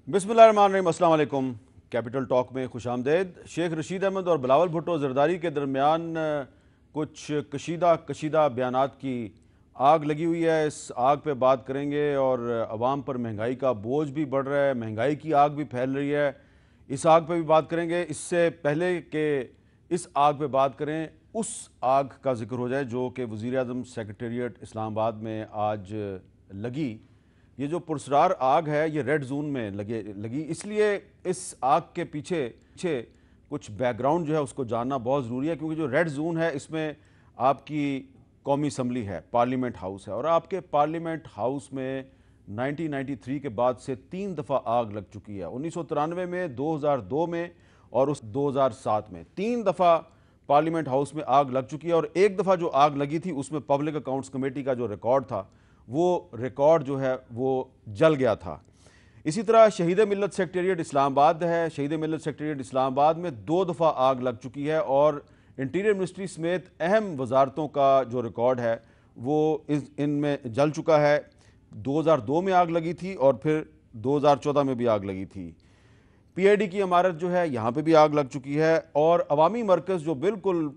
बिस्मिल्लाहिर्रहमानिर्रहीम, अस्सलाम वालेकुम। कैपिटल टॉक में खुशामदेद। शेख रशीद अहमद और बिलावल भुट्टो ज़रदारी के दरमियान कुछ कशीदा बयानात की आग लगी हुई है। इस आग पे बात करेंगे और अवाम पर महंगाई का बोझ भी बढ़ रहा है, महंगाई की आग भी फैल रही है, इस आग पे भी बात करेंगे। इससे पहले कि इस आग पे बात करें, उस आग का जिक्र हो जाए जो कि वज़ीर आज़म सेक्रेटेरिएट इस्लामाबाद में आज लगी। ये जो पुरस्रार आग है ये रेड जोन में लगी, इसलिए इस आग के पीछे पीछे कुछ बैकग्राउंड जो है उसको जानना बहुत ज़रूरी है, क्योंकि जो रेड जोन है इसमें आपकी कौमी असम्बली है, पार्लियामेंट हाउस है, और आपके पार्लियामेंट हाउस में 1993 के बाद से 3 दफ़ा आग लग चुकी है। 1993 में, 2002 में और उस 2007 में 3 दफ़ा पार्लियामेंट हाउस में आग लग चुकी है। और एक दफ़ा जो आग लगी थी उसमें पब्लिक अकाउंट्स कमेटी का जो रिकॉर्ड था वो रिकॉर्ड जो है वो जल गया था। इसी तरह शहीद मिल्लत सेक्रेटेरिएट इस्लामाबाद है, शहीद मिल्लत सेक्रेटेरिएट इस्लामाबाद में 2 दफ़ा आग लग चुकी है और इंटीरियर मिनिस्ट्री समेत अहम वजारतों का जो रिकॉर्ड है वो इनमें जल चुका है। 2002 में आग लगी थी और फिर 2014 में भी आग लगी थी। PID की इमारत जो है यहाँ पे भी आग लग चुकी है और अवामी मरकज़ जो बिल्कुल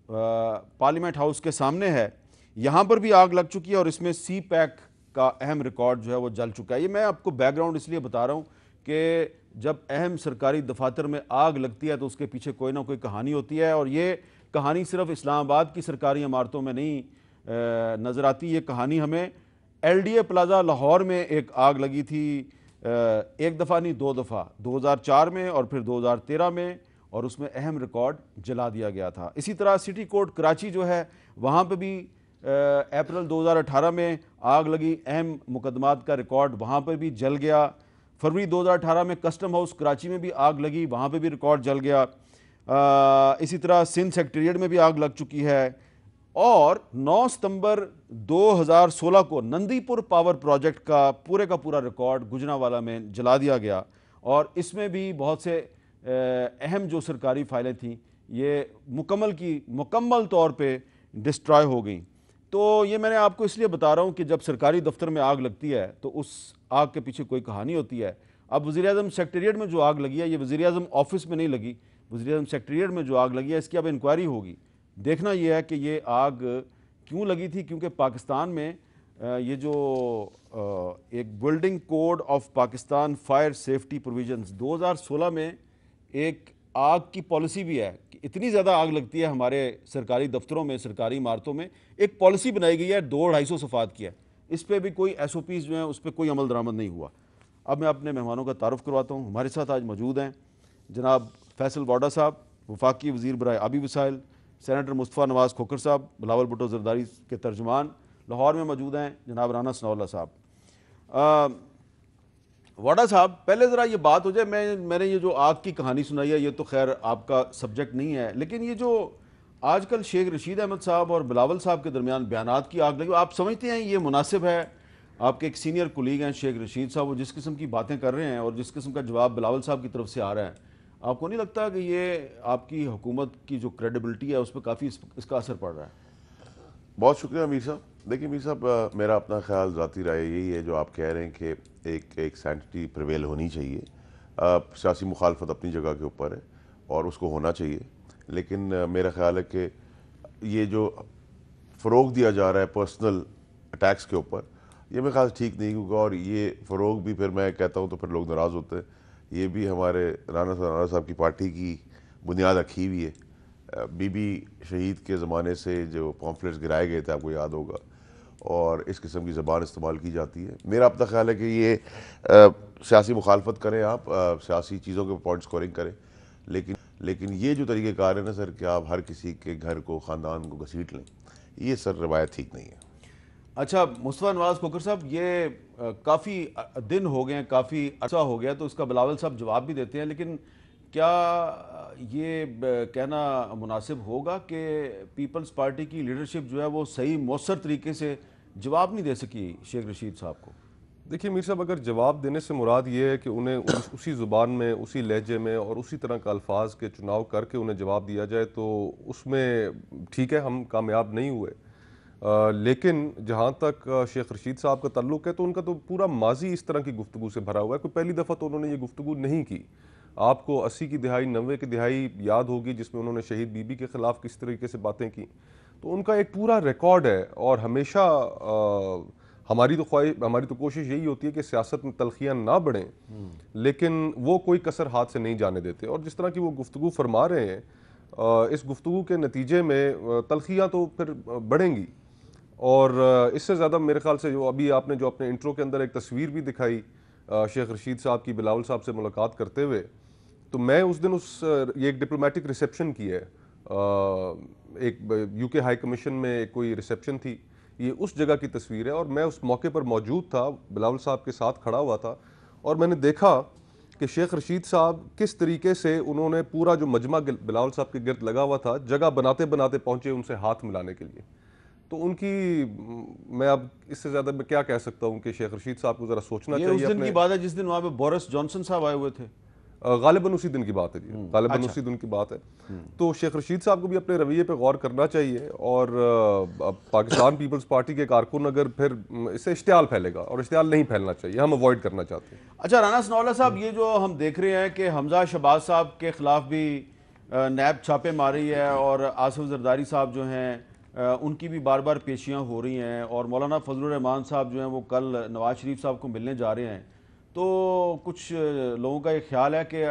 पार्लियामेंट हाउस के सामने है, यहाँ पर भी आग लग चुकी है और इसमें CPAC का अहम रिकॉर्ड जो है वो जल चुका है। ये मैं आपको बैकग्राउंड इसलिए बता रहा हूँ कि जब अहम सरकारी दफातर में आग लगती है तो उसके पीछे कोई ना कोई कहानी होती है, और ये कहानी सिर्फ इस्लामाबाद की सरकारी इमारतों में नहीं नज़र आती। ये कहानी हमें LDA प्लाजा लाहौर में एक आग लगी थी, एक दफ़ा नहीं 2 दफ़ा, 2004 में और फिर 2013 में, और उसमें अहम रिकॉर्ड जला दिया गया था। इसी तरह सिटी कोर्ट कराची जो है वहाँ पे भी अप्रैल 2018 में आग लगी, अहम मुकदमात का रिकॉर्ड वहाँ पर भी जल गया। फरवरी 2018 में कस्टम हाउस कराची में भी आग लगी, वहाँ पे भी रिकॉर्ड जल गया। इसी तरह सिंध सेक्रेटेरिएट में भी आग लग चुकी है। और 9 सितंबर 2016 को नंदीपुर पावर प्रोजेक्ट का पूरा रिकॉर्ड गुजरांवाला में जला दिया गया, और इसमें भी बहुत से अहम जो सरकारी फाइलें थीं ये मुकम्मल तौर पे डिस्ट्रॉय हो गई। तो ये मैंने आपको इसलिए बता रहा हूँ कि जब सरकारी दफ्तर में आग लगती है तो उस आग के पीछे कोई कहानी होती है। अब वज़ीर-ए-आज़म सेक्रेटेरिएट में जो आग लगी है ये वज़ीर-ए-आज़म ऑफिस में नहीं लगी, वज़ीर-ए-आज़म सेक्रेटेरिएट में जो आग लगी है इसकी अब इंक्वायरी होगी। देखना यह है कि ये आग क्यों लगी थी, क्योंकि पाकिस्तान में ये जो एक building code of Pakistan fire safety provisions 2016 में एक आग की पॉलिसी भी है कि इतनी ज़्यादा आग लगती है हमारे सरकारी दफ्तरों में, सरकारी इमारतों में, एक पॉलिसी बनाई गई है 200-250 सफ़ात की है। इस पर भी कोई SOPs जो हैं उस पर कोई अमल दरामद नहीं हुआ। अब मैं अपने मेहमानों का तारुफ करवाता हूँ। हमारे साथ आज मौजूद हैं जनाब फैसल वाडा साहब, वफाकी वज़ीर बराए आबी वसाइल, सेनेटर मुस्तफ़ा नवाज़ खोखर साहब, बिलावल भुट्टो ज़रदारी के तर्जुमान। लाहौर में मौजूद हैं जनाब राना सनाउल्लाह साहब। वाडा साहब, पहले ज़रा ये बात हो जाए, मैंने ये जो आग की कहानी सुनाई है ये तो खैर आपका सब्जेक्ट नहीं है, लेकिन ये जो आजकल शेख रशीद अहमद साहब और बिलावल साहब के दरमियान बयानात की आग लगी, आप समझते हैं ये मुनासिब है? आपके एक सीनियर कुलीग हैं शेख रशीद साहब, वो जिस किस्म की बातें कर रहे हैं और जिस किस्म का जवाब बिलावल साहब की तरफ से आ रहा है, आपको नहीं लगता कि ये आपकी हुकूमत की जो क्रेडिबिलिटी है उस पर काफ़ी इसका असर पड़ रहा है? बहुत शुक्रिया मीर साहब। देखिए मीर साहब, मेरा अपना ख्याल ज़ाती राय यही है जो आप कह रहे हैं कि एक सैंटिटी प्रिवेल होनी चाहिए। सियासी मुखालफत अपनी जगह के ऊपर है और उसको होना चाहिए, लेकिन मेरा ख्याल है कि ये जो फ़रोग दिया जा रहा है पर्सनल अटैक्स के ऊपर, ये मेरे ख्याल ठीक नहीं, क्योंकि और ये फ़रोग भी फिर मैं कहता हूँ तो फिर लोग नाराज़ होते हैं। ये भी हमारे राना साहब की पार्टी की बुनियाद रखी हुई है। बीबी शहीद के ज़माने से जो पॉम्फलेट्स गिराए गए थे आपको याद होगा, और इस किस्म की ज़बान इस्तेमाल की जाती है। मेरा अपना ख्याल है कि ये सियासी मुखालफत करें, आप सियासी चीज़ों के पॉइंट स्कोरिंग करें, लेकिन ये जो तरीक़ेकार है ना सर कि आप हर किसी के घर को, ख़ानदान को घसीट लें, ये सर रवायत ठीक नहीं है। अच्छा मुस्तफ़ा नवाज़ खोखर साहब, ये काफ़ी दिन हो गए हैं, काफ़ी अर्सा हो गया, तो इसका बिलावल साहब जवाब भी देते हैं, लेकिन क्या ये कहना मुनासिब होगा कि पीपल्स पार्टी की लीडरशिप जो है वो सही मौसर तरीके से जवाब नहीं दे सकी शेख रशीद साहब को? देखिए मीर साहब, अगर जवाब देने से मुराद ये है कि उन्हें उसी ज़ुबान में, उसी लहजे में और उसी तरह का अल्फाज के चुनाव करके उन्हें जवाब दिया जाए तो उसमें ठीक है, हम कामयाब नहीं हुए। लेकिन जहाँ तक शेख रशीद साहब का ताल्लुक है तो उनका तो पूरा माजी इस तरह की गुफ्तगू से भरा हुआ है। कोई पहली दफ़ा तो उन्होंने ये गुफ्तगू नहीं की। आपको 80 की दिहाई 90 की दिहाई याद होगी जिसमें उन्होंने शहीद बीबी के ख़िलाफ़ किस तरीके से बातें की। तो उनका एक पूरा रिकॉर्ड है और हमेशा हमारी तो कोशिश यही होती है कि सियासत में तलखियाँ ना बढ़ें, लेकिन वो कोई कसर हाथ से नहीं जाने देते। और जिस तरह की वो गुफ्तगू फरमा रहे हैं, इस गुफ्तगू के नतीजे में तलखियाँ तो फिर बढ़ेंगी। और इससे ज़्यादा मेरे ख्याल से जो अभी आपने जो अपने इंट्रो के अंदर एक तस्वीर भी दिखाई शेख रशीद साहब की बिलावल साहब से मुलाकात करते हुए, तो मैं उस दिन ये एक डिप्लोमेटिक रिसेप्शन की है, एक यूके हाई कमीशन में एक कोई रिसेप्शन थी, ये उस जगह की तस्वीर है। और मैं उस मौके पर मौजूद था, बिलावल साहब के साथ खड़ा हुआ था और मैंने देखा कि शेख रशीद साहब किस तरीके से उन्होंने पूरा जो मजमा बिलावल साहब के गिर्द लगा हुआ था, जगह बनाते बनाते पहुंचे उनसे हाथ मिलाने के लिए। तो मैं अब इससे ज़्यादा मैं क्या कह सकता हूँ कि शेख रशीद साहब को ज़रा सोचना ये चाहिए। उस दिन की बात है जिस दिन वहाँ पे बोरिस जॉनसन साहब आए हुए थे। गालिबन उसी दिन की बात है जी, गालिबन अच्छा। उसी दिन की बात है। तो शेख रशीद साहब को भी अपने रवैये पे गौर करना चाहिए। और अब पाकिस्तान पीपल्स पार्टी के कारकुन अगर फिर इससे इश्तियाल फैलेगा, और इश्तियाल नहीं फैलना चाहिए, हम अवॉइड करना चाहते हैं। अच्छा राना सनाउल्लाह साहब, ये जो हम देख रहे हैं कि हमजा शहबाज साहब के खिलाफ भी नैब छापे मार रही है और आसिफ जरदारी साहब जो हैं उनकी भी बार बार पेशियाँ हो रही हैं, और मौलाना फजलुर रहमान साहब जो हैं वो कल नवाज शरीफ साहब को मिलने जा रहे हैं। तो कुछ लोगों का ये ख्याल है कि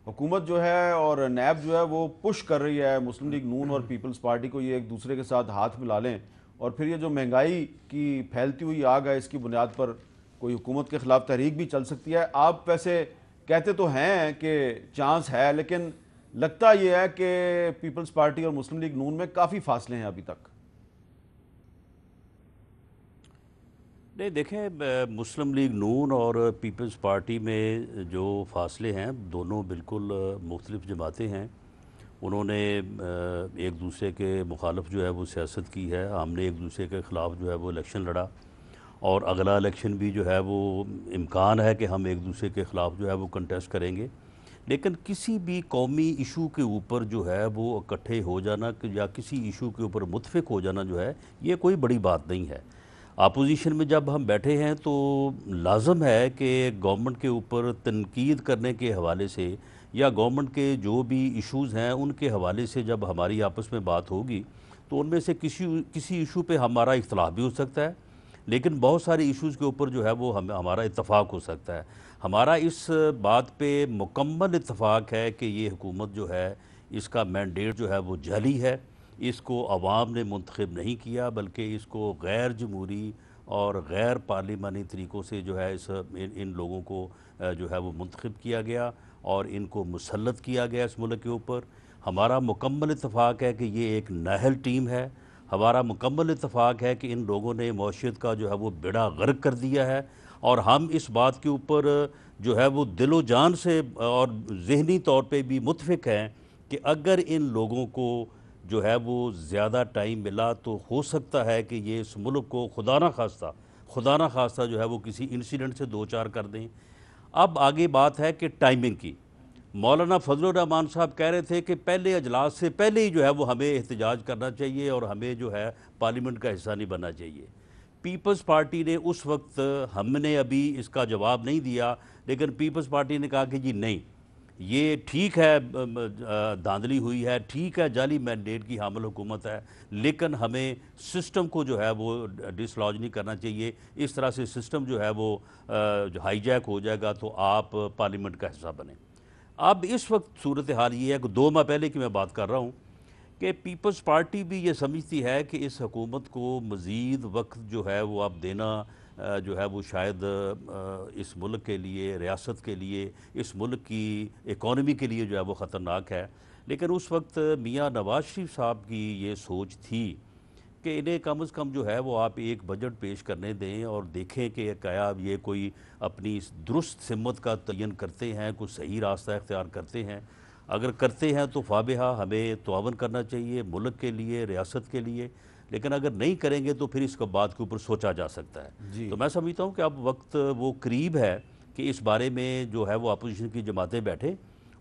हुकूमत जो है और नैब जो है वो पुश कर रही है मुस्लिम लीग नून और पीपल्स पार्टी को, ये एक दूसरे के साथ हाथ मिला लें और फिर ये जो महंगाई की फैलती हुई आग है इसकी बुनियाद पर कोई हुकूमत के खिलाफ तहरीक भी चल सकती है। आप वैसे कहते तो हैं कि चांस है, लेकिन लगता यह है कि पीपल्स पार्टी और मुस्लिम लीग नून में काफ़ी फासले हैं अभी तक। नहीं देखें, मुस्लिम लीग नून और पीपल्स पार्टी में जो फासले हैं दोनों बिल्कुल मुख्तलिफ जमातें हैं। उन्होंने एक दूसरे के मुखालफ जो है वो सियासत की है, हमने एक दूसरे के ख़िलाफ़ जो है वो इलेक्शन लड़ा, और अगला इलेक्शन भी जो है वो इम्कान है कि हम एक दूसरे के ख़िलाफ़ जो है वो कंटेस्ट करेंगे। लेकिन किसी भी कौमी इशू के ऊपर जो है वो इकट्ठे हो जाना या किसी इशू के ऊपर मुत्फिक हो जाना जो है ये कोई बड़ी बात नहीं है। अपोजिशन में जब हम बैठे हैं तो लाजम है कि गवर्नमेंट के ऊपर तनकीद करने के हवाले से या गवर्नमेंट के जो भी इश्यूज़ हैं उनके हवाले से जब हमारी आपस में बात होगी तो उनमें से किसी इशू पे हमारा इख्तलाफ भी हो सकता है, लेकिन बहुत सारे इश्यूज़ के ऊपर जो है वो हमारा इत्तफाक हो सकता है। हमारा इस बात पे मुकम्मल इत्तफाक है कि ये हुकूमत जो है इसका मैंडेट जो है वो जाली है, इसको अवाम ने मुंतखब नहीं किया, बल्कि इसको गैर जमहूरी और गैर पार्लिमानी तरीक़ों से जो है इन लोगों को जो है वो मुंतखब किया गया और इनको मुसल्लत किया गया इस मुल्क के ऊपर। हमारा मुकम्मल इत्तफाक है कि ये एक नाहल टीम है। हमारा मुकम्मल इत्तफाक है कि इन लोगों ने मौशियत का जो है वो बेड़ा गर्क कर दिया है, और हम इस बात के ऊपर जो है वो दिलो जान से और ज़हनी तौर पे भी मुत्फिक हैं कि अगर इन लोगों को जो है वो ज़्यादा टाइम मिला तो हो सकता है कि ये इस मुल्क को खुदा ना खास्ता जो है वो किसी इंसिडेंट से दो चार कर दें। अब आगे बात है कि टाइमिंग की। मौलाना फजलुर रहमान साहब कह रहे थे कि पहले अजलास से पहले ही जो है वो हमें एहतजाज करना चाहिए और हमें जो है पार्लियामेंट का हिस्सा नहीं बनना चाहिए। पीपल्स पार्टी ने उस वक्त, हमने अभी इसका जवाब नहीं दिया, लेकिन पीपल्स पार्टी ने कहा कि जी नहीं, ये ठीक है, धांधली हुई है, ठीक है, जाली मैंडेट की हामिल हुकूमत है, लेकिन हमें सिस्टम को जो है वो डिसलॉज नहीं करना चाहिए। इस तरह से सिस्टम जो है वो हाईजैक हो जाएगा तो आप पार्लियामेंट का हिस्सा बने। अब इस वक्त सूरत हाल ये है कि 2 माह पहले की मैं बात कर रहा हूँ कि पीपल्स पार्टी भी ये समझती है कि इस हुकूमत को मज़ीद वक्त जो है वो अब देना जो है वो शायद इस मुल्क के लिए, रियासत के लिए, इस मुल्क की इकॉनमी के लिए जो है वो ख़तरनाक है। लेकिन उस वक्त मियाँ नवाज शरीफ साहब की ये सोच थी कि इन्हें कम से कम जो है वो आप एक बजट पेश करने दें और देखें कि क्या ये कोई अपनी दुरुस्त सिमत का तयन करते हैं, कुछ सही रास्ता इख्तियार करते हैं। अगर करते हैं तो फाबिहा, हमें तआवन करना चाहिए मुल्क के लिए, रियासत के लिए। लेकिन अगर नहीं करेंगे तो फिर इसका बात के ऊपर सोचा जा सकता है। तो मैं समझता हूँ कि अब वक्त वो करीब है कि इस बारे में जो है वो अपोजिशन की जमातें बैठें,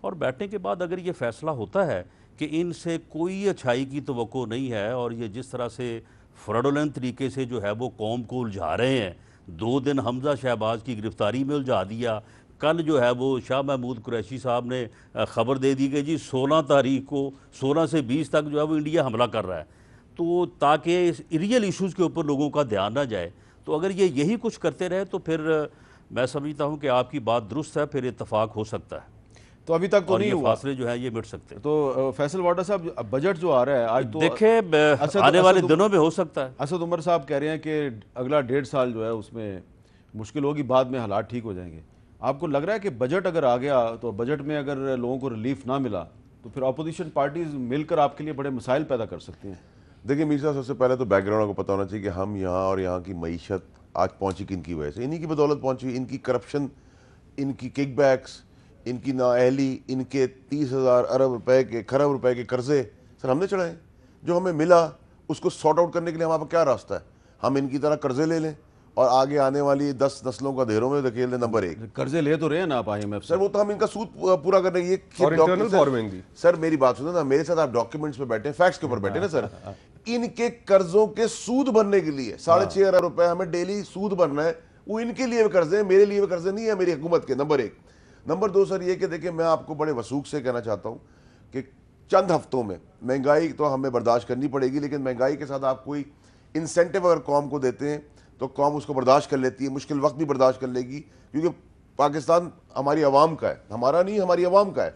और बैठने के बाद अगर ये फ़ैसला होता है कि इनसे कोई अच्छाई की तवक्को नहीं है और ये जिस तरह से फ्रॉडुलेंट तरीके से जो है वो कौम को उलझा रहे हैं। 2 दिन हमजा शहबाज की गिरफ्तारी में उलझा दिया। कल जो है वो शाह महमूद कुरैशी साहब ने ख़बर दे दी कि जी 16 तारीख को 16 से 20 तक जो है वो इंडिया हमला कर रहा है। तो ताकि रियल इश्यूज़ के ऊपर लोगों का ध्यान ना जाए, तो अगर ये यही कुछ करते रहे तो फिर मैं समझता हूँ कि आपकी बात दुरुस्त है, फिर इत्तफाक हो सकता है तो अभी तक तो और नहीं ये हुआ। फासले जो है ये मिट सकते हैं। तो फैसल वाडा साहब, बजट जो आ रहा है आज, तो देखें आने वाले दिनों में हो सकता है। असद उमर साहब कह रहे हैं कि अगला 1.5 साल जो है उसमें मुश्किल होगी, बाद में हालात ठीक हो जाएंगे। आपको लग रहा है कि बजट अगर आ गया तो बजट में अगर लोगों को रिलीफ ना मिला तो फिर अपोजिशन पार्टीज मिलकर आपके लिए बड़े मसाइल पैदा कर सकती हैं? देखिए मीर साहब, सबसे पहले तो बैकग्राउंड को पता होना चाहिए कि हम यहाँ और यहाँ की मईशत आज पहुँची किन वजह से, इन्हीं की बदौलत पहुँची। इनकी करप्शन, इनकी किकबैक्स, इनकी नाअहली, इनके 30,000 अरब रुपए के, खरब रुपए के कर्जे सर हमने चढ़ाए। जो हमें मिला उसको सॉर्ट आउट करने के लिए हमारे पास क्या रास्ता है? हम इनकी तरह कर्जे ले लें और आगे आने वाली 10 नस्लों का धेरों में धकेल दें। नंबर 1, कर्जे ले तो रहे हैं ना आप IMF सर वो तो हम इनका सूद पूरा करने की और इंटरनल बोरोइंग भी। सर मेरी बात सुनो ना, मेरे साथ आप डॉक्यूमेंट्स पे बैठे, फैक्ट्स के ऊपर बैठे ना सर। इनके कर्जों के सूद भरने के लिए 6.5 अरब रुपए हमें डेली सूद भरना है। वो इनके लिए कर्जे हैं, मेरे लिए कर्जे नहीं है, मेरी हुकूमत के। नंबर 1। नंबर 2 सर ये कि देखिए, मैं आपको बड़े वसूख से कहना चाहता हूँ कि चंद हफ्तों में महंगाई तो हमें बर्दाश्त करनी पड़ेगी, लेकिन महंगाई के साथ आप कोई इंसेंटिव अगर कौम को देते हैं तो कौम उसको बर्दाश्त कर लेती है, मुश्किल वक्त भी बर्दाश्त कर लेगी, क्योंकि पाकिस्तान हमारी आवाम का है, हमारा नहीं, हमारी आवाम का है।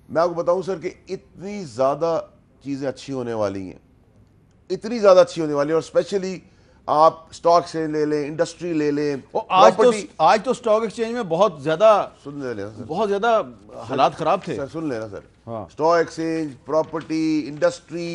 मैं आपको बताऊं सर कि इतनी ज़्यादा चीज़ें अच्छी होने वाली हैं, इतनी ज़्यादा अच्छी होने वाली है, और स्पेशली आप स्टॉक से ले लें, इंडस्ट्री ले लें। और आज तो स्टॉक एक्सचेंज में बहुत ज्यादा हालात खराब थे सर। सुन लेना सर, हाँ। स्टॉक एक्सचेंज, प्रॉपर्टी, इंडस्ट्री,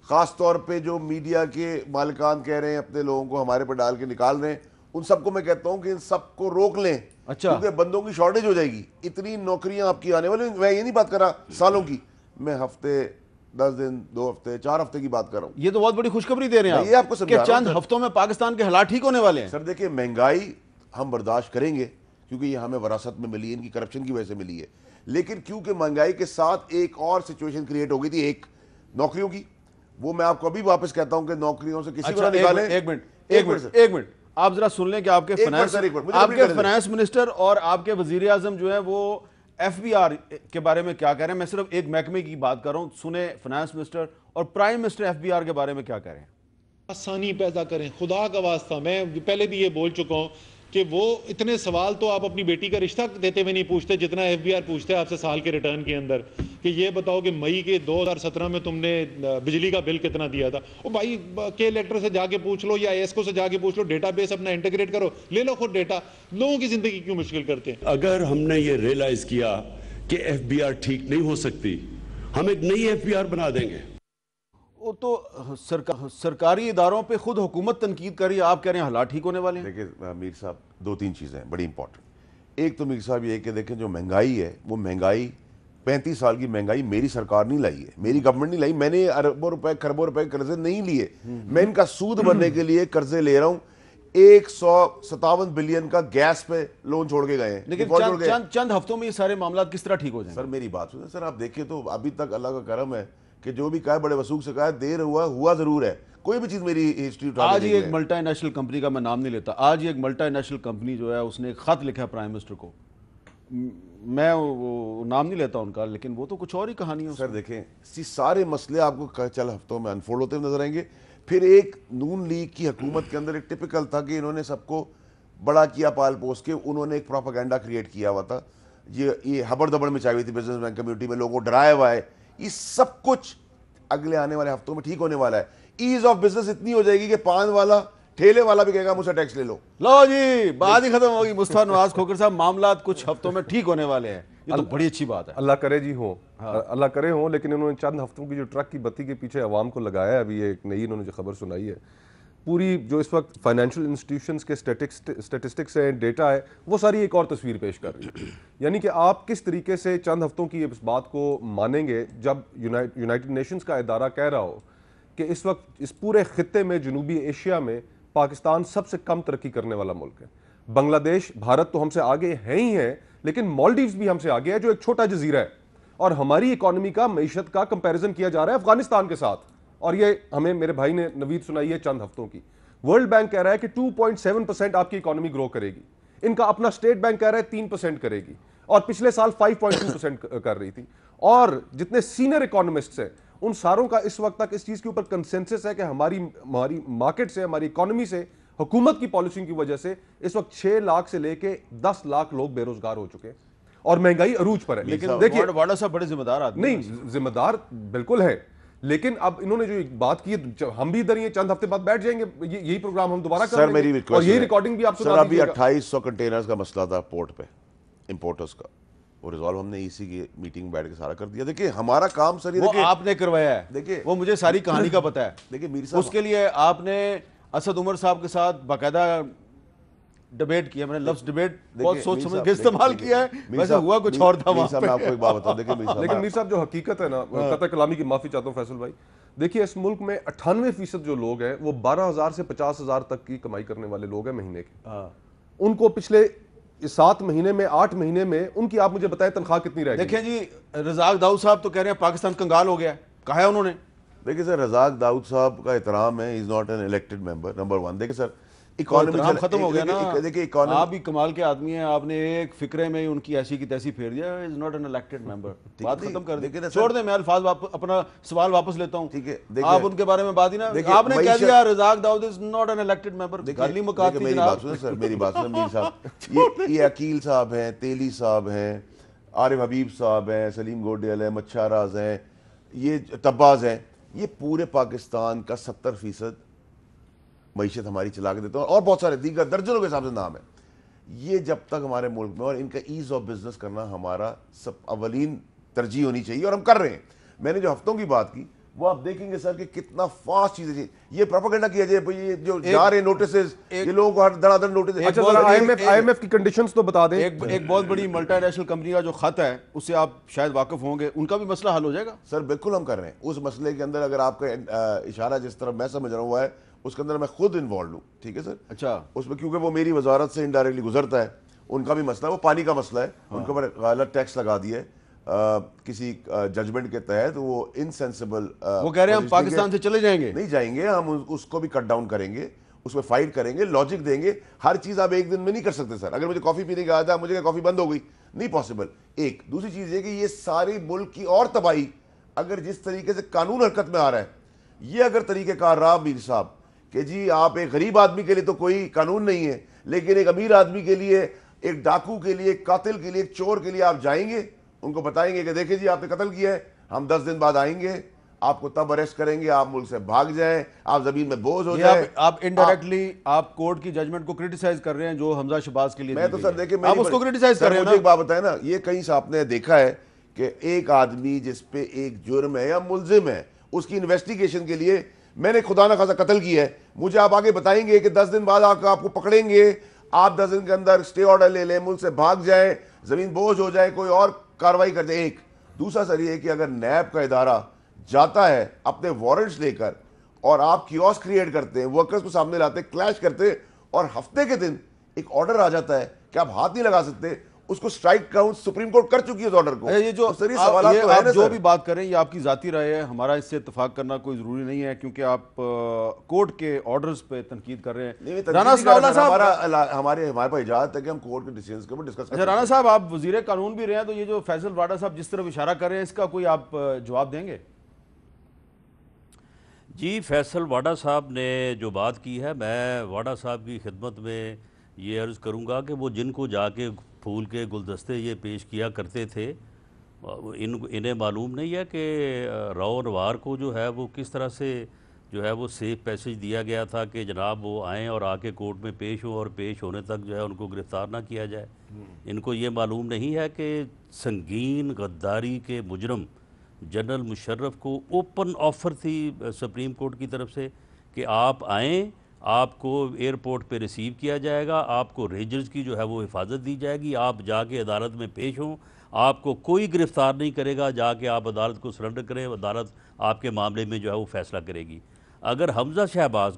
खास तौर पे जो मीडिया के मालिकान कह रहे हैं अपने लोगों को हमारे पर डाल के निकाल रहे हैं, उन सबको मैं कहता हूं कि इन सबको रोक लें। अच्छा। क्योंकि बंदों की शॉर्टेज हो जाएगी, इतनी नौकरियां आपकी आने वाली। मैं ये नहीं बात कर रहा सालों की, मैं हफ्ते, 10 दिन, 2 हफ्ते, 4 हफ्ते की बात कर रहा हूं। ये तो बहुत बड़ी खुशखबरी दे रहे हैं ये आपको समझा कि चंद हफ्तों में पाकिस्तान के हालात ठीक होने वाले हैं। सर देखिए, महंगाई हम बर्दाश्त करेंगे क्योंकि ये हमें वरासत में मिली है, इनकी करप्शन की वजह से मिली है। लेकिन क्योंकि महंगाई के साथ एक और सिचुएशन क्रिएट हो गई थी, एक नौकरियों की। वो मैं आपको अभी वापस कहता हूं कि नौकरियों से किसी को ना निकालें। एक मिनट आप जरा सुन लें कि आपके फाइनेंस मिनिस्टर और आपके वजीर आजम जो है वो FBR के बारे में क्या कह रहे हैं। मैं सिर्फ एक महकमे की बात कर रहा हूं, सुने फाइनेंस मिनिस्टर और प्राइम मिनिस्टर FBR के बारे में क्या कह रहे हैं। आसानी पैदा करें, खुदा का वास्ता। मैं पहले भी ये बोल चुका हूं कि वो इतने सवाल तो आप अपनी बेटी का रिश्ता देते हुए नहीं पूछते जितना FBR पूछते हैं आपसे साल के रिटर्न के अंदर, कि ये बताओ कि मई के 2017 में तुमने बिजली का बिल कितना दिया था। ओ भाई, के इलेक्टर से जाके पूछ लो या एस्को से जाके पूछ लो, डेटाबेस अपना इंटीग्रेट करो, ले लो खुद डेटा। लोगों की जिंदगी क्यों मुश्किल करते हैं? अगर हमने ये रियलाइज किया कि FBR ठीक नहीं हो सकती, हम एक नई FBR बना देंगे। वो तो सरकारी इदारों पे खुद हुकूमत तनकीद कर रही है, आप कह रहे हैं हालात ठीक होने वाले हैं। देखिए मीर साहब, 2-3 चीज़ें हैं बड़ी इंपॉर्टेंट। एक तो मीर साहब ये कि देखें, जो महंगाई है वो महंगाई 35 साल की महंगाई मेरी सरकार नहीं लाई है, मेरी गवर्नमेंट नहीं लाई। मैंने अरबों रुपए, खरबों रुपए कर्जे नहीं लिए, मैं इनका सूद भरने के लिए कर्जे ले रहा हूँ। 157 बिलियन का गैस पे लोन छोड़ के गए हैं। लेकिन चंद हफ्तों में ये सारे मामला किस तरह ठीक हो जाएंगे? सर मेरी बात सुनिए सर, आप देखिए तो अभी तक अल्लाह का करम है कि जो भी कहा बड़े वसूख से कहा, देर हुआ जरूर है। कोई भी चीज मेरी हिस्ट्री उठा आज ही एक मल्टीनेशनल कंपनी का मैं नाम नहीं लेता, आज ही एक मल्टीनेशनल कंपनी जो है उसने एक खत लिखा प्राइम मिनिस्टर को, मैं वो नाम नहीं लेता उनका, लेकिन वो तो कुछ और ही कहानी है। सर देखें, सारे मसले आपको चल हफ्तों में अनफोल्ड होते नजर आएंगे। फिर एक नून लीग की हुकूमत के अंदर एक टिपिकल था कि इन्होंने सबको बड़ा किया पाल पोस के, उन्होंने एक प्रोपेगेंडा क्रिएट किया हुआ था, ये हबड़ दबड़ मचाई हुई थी बिजनेसमैन कम्युनिटी में, लोगों को डराया हुआ है। ये सब कुछ अगले आने वाले हफ्तों में ठीक होने वाला है। ईज ऑफ बिजनेस इतनी हो जाएगी कि पान वाला, ठेले वाला भी कहेगा मुझसे टैक्स ले लो जी, बात ही खत्म होगी। मुस्तफा नवाज खोखर साहब, मामला कुछ हफ्तों में ठीक होने वाले हैं, ये तो बड़ी अच्छी बात है। अल्लाह करे जी हो, अल्लाह करे हो। लेकिन इन्होंने चंद हफ्तों की जो ट्रक की बत्ती के पीछे अवाम को लगाया है, अभी एक नई इन्होंने जो खबर सुनाई है, पूरी जो इस वक्त फाइनेंशियल इंस्टीट्यूशंस के स्टेटिस्टिक्स है, डेटा है, वो सारी एक और तस्वीर पेश कर रही है। यानी कि आप किस तरीके से चंद हफ्तों की इस बात को मानेंगे जब यूनाइटेड नेशंस का इदारा कह रहा हो कि इस वक्त इस पूरे खित्ते में, जनूबी एशिया में, पाकिस्तान सबसे कम तरक्की करने वाला मुल्क है। बांग्लादेश, भारत तो हमसे आगे है ही है, लेकिन मालदीव्स भी हमसे आगे है जो एक छोटा जजीरा है, और हमारी इकोनॉमी का, मईशत का कंपैरिजन किया जा रहा है अफगानिस्तान के साथ। और ये हमें मेरे भाई ने नवीद सुनाई है चंद हफ्तों की। वर्ल्ड बैंक कह रहा है कि 2.7% आपकी इकोनॉमी ग्रो करेगी, इनका अपना स्टेट बैंक कह रहा है 3% करेगी, और पिछले साल 5.2% कर रही थी। और जितने सीनियर इकोनॉमिस्ट्स हैं उन सारों का इस वक्त तक इस चीज के ऊपर कंसेंसस है कि हमारी मार्केट से, हमारी इकोनॉमी से, हुकूमत की पॉलिसी की वजह से इस वक्त 6 लाख से लेके 10 लाख लोग बेरोजगार हो चुके हैं और महंगाई अरूज पर है। लेकिन देखिए वाडा साहब बड़े जिम्मेदार आदमी हैं। नहीं, जिम्मेदार बिल्कुल है, लेकिन अब इन्होंने जो एक बात की है, हम भी इधर ही चंद हफ्ते बाद बैठ जाएंगे, यही प्रोग्राम हम दोबारा सर मेरी करेंगे और यही रिकॉर्डिंग भी आप सर, सुना अभी दीजिएगा। 2800 कंटेनर्स का मसला था पोर्ट पे, इंपोर्टर्स का, वो रिजॉल्व हमने ईसी की मीटिंग में बैठ के सारा कर दिया। देखिए हमारा काम सर ये वो देखिए, आपने करवाया है, देखिए वो मुझे सारी कहानी का पता है। देखिए मीर साहब, उसके लिए आपने असद उमर साहब के साथ बाकायदा डिबेट किया। मैंने लफ्ज डिबेट बहुत देखिए, सोच मीर समझ साहब, के इस्तेमाल देखिए, किया है, मीर वैसे साहब, हुआ कुछ मीर- और था मीर वहां साहब, पे। मैं आपको एक बात बताऊं, देखिए मीर साहब, लेकिन मीर साहब जो हकीकत है ना, कतई कलामी की माफी चाहता हूं फैसल भाई, देखिए इस मुल्क में 98% जो लोग हैं वो 12,000 से 50,000 तक की कमाई करने वाले लोग हैं महीने के। उनको पिछले 7 महीने में, 8 महीने में उनकी आप मुझे बताएं तनख्वाह कितनी रह गई? देखिए जी, रजाक दाऊद साहब तो कह रहे हैं पाकिस्तान कंगाल हो गया है, कहा है उन्होंने। देखिए सर, रजाक दाऊद साहब का एहतराम है, is not an elected member, number 1। देखिए सर, इकोनॉमी इकराम खत्म हो गया ना। देखिए आप इकोनॉमी, भी कमाल के आदमी हैं, आपने एक फिक्रे में ही उनकी ऐसी की तैसी फेर दिया, is not an elected member. बात नहीं, खत्म कर देखिए दी, ना सर, छोड़ दें, मैं अल्फाज अपना सवाल वापस लेता हूं। ठीक है, देखिए, आप उनके बारे में बात ही ना, देखिए, आपने कह मईशत- दिया Razak Dawood is not an elected member, देखिए, गाली मुकाती देखिए, मेरी जनाब। बात सुनो सर, मेरी बात सुनो मीर साहब, ये अकील साहब हैं, तेली साहब हैं, आरिफ हबीब साहब हैं, सलीम गोडियल हैं, मच्छाराज हैं, ये तब्बाज हैं, ये पूरे पाकिस्तान का 70% मईशत हमारी चला के देते हैं, और बहुत सारे दीगर दर्जनों के हिसाब से नाम है। ये जब तक हमारे मुल्क में, और इनका ईज ऑफ बिजनेस करना हमारा सब अवलीन तरजीह होनी चाहिए, और हम कर रहे हैं। मैंने जो हफ्तों की बात की वो आप देखेंगे सर कि कितना फास्ट चीजें, ये प्रोपेगेंडा किया जाए, ये जो जा रहे नोटिस, ये लोगों को हर धड़ाधड़ नोटिस। अच्छा जरा IMF की कंडीशंस तो बता दें। एक बहुत बड़ी मल्टीनेशनल कंपनी का जो खत है उससे आप शायद वाकिफ होंगे, उनका भी मसला हल हो जाएगा। सर बिल्कुल हम कर रहे हैं उस मसले के अंदर, अगर आपका इशारा जिस तरफ मैं समझ रहा हुआ है उसके अंदर मैं खुद इन्वॉल्व हूँ, ठीक है सर। अच्छा, उसमें क्योंकि वो मेरी वजारत से इनडायरेक्टली गुजरता है, उनका भी मसला है, वो पानी का मसला है। उनके ऊपर गलत टैक्स लगा दिया है किसी जजमेंट के तहत, वो इनसेंसिबल, वो कह रहे हैं हम पाकिस्तान से चले जाएंगे। नहीं जाएंगे, हम उसको भी कट डाउन करेंगे, उसमें फाइट करेंगे, लॉजिक देंगे। हर चीज आप एक दिन में नहीं कर सकते सर। अगर मुझे कॉफी पीने का आता है, मुझे कॉफी बंद हो गई, नहीं पॉसिबल। एक दूसरी चीज है कि ये सारी मुल्क की और तबाही, अगर जिस तरीके से कानून हरकत में आ रहा है, ये अगर तरीकेकार रहा मीर साहब कि जी आप एक गरीब आदमी के लिए तो कोई कानून नहीं है, लेकिन एक अमीर आदमी के लिए, एक डाकू के लिए, एक कातिल के लिए, एक चोर के लिए आप जाएंगे, उनको बताएंगे कि देखिए जी आपने कत्ल किया है, हम 10 दिन बाद आएंगे, आपको तब अरेस्ट करेंगे, आप मुल्क से भाग जाएं, आप जमीन में बोझ हो जाए। आप इनडायरेक्टली आप कोर्ट की जजमेंट को क्रिटिसाइज कर रहे हैं जो हमजा शहबाज के लिए मैं दी तो गई सर है। देखिए, आप उसको क्रिटिसाइज कर रहे हैं मुझे एक ना। बात बताए ना, ये कहीं से आपने देखा है कि एक आदमी जिस पे एक जुर्म है या मुलजिम है, उसकी इन्वेस्टिगेशन के लिए मैंने खुदा ना खासा कत्ल किया है, मुझे आप आगे बताएंगे कि 10 दिन बाद आपको पकड़ेंगे, आप 10 दिन के अंदर स्टे ऑर्डर ले लें, मुल्क से भाग जाए, जमीन बोझ हो जाए, कोई और कार्रवाई कर जाए। एक दूसरा सर ये कि अगर नैब का इदारा जाता है अपने वारंट्स लेकर और आप कियोस क्रिएट करते हैं, वर्कर्स को सामने लाते हैं, क्लैश करते हैं, और हफ्ते के दिन एक ऑर्डर आ जाता है कि आप हाथ नहीं लगा सकते, उसको स्ट्राइक काउंट सुप्रीम कोर्ट कर चुकी है उस ऑर्डर को। ये जो तो सर ये आप, सवाल ये तो है आप ना जो सर। भी बात करें ये आपकी जाती राय है, हमारा इससे इत्तेफाक करना कोई जरूरी नहीं है, क्योंकि आप कोर्ट के ऑर्डर्स पे तनकीद कर रहे हैं। नहीं, राना हमारे साहब, हमारे पास इजाजत है कि हम कोर्ट के डिसीजंस के ऊपर डिस्कस अच्छा राना साहब, आप वजीर कानून भी रहे हैं, तो ये जो फैसल वाडा साहब जिस तरफ इशारा कर रहे हैं इसका कोई आप जवाब देंगे? जी, फैसल वाडा साहब ने जो बात की है, मैं वाडा साहब की खिदमत में ये अर्ज़ करूँगा कि वो जिनको जाके फूल के गुलदस्ते ये पेश किया करते थे, इन्हें मालूम नहीं है कि राव नवार को जो है वो किस तरह से जो है वो सेफ पैसेज दिया गया था कि जनाब वो आएँ और आके कोर्ट में पेश हों, और पेश होने तक जो है उनको गिरफ़्तार ना किया जाए। इनको ये मालूम नहीं है कि संगीन गद्दारी के मुजरम जनरल मुशर्रफ को ओपन ऑफ़र थी सुप्रीम कोर्ट की तरफ से कि आप आएँ, आपको एयरपोर्ट पे रिसीव किया जाएगा, आपको रेंजर्स की जो है वो हिफाजत दी जाएगी, आप जाके अदालत में पेश हों, आपको कोई गिरफ़्तार नहीं करेगा, जाके आप अदालत को सरेंडर करें, अदालत आपके मामले में जो है वो फ़ैसला करेगी। अगर हमजा शहबाज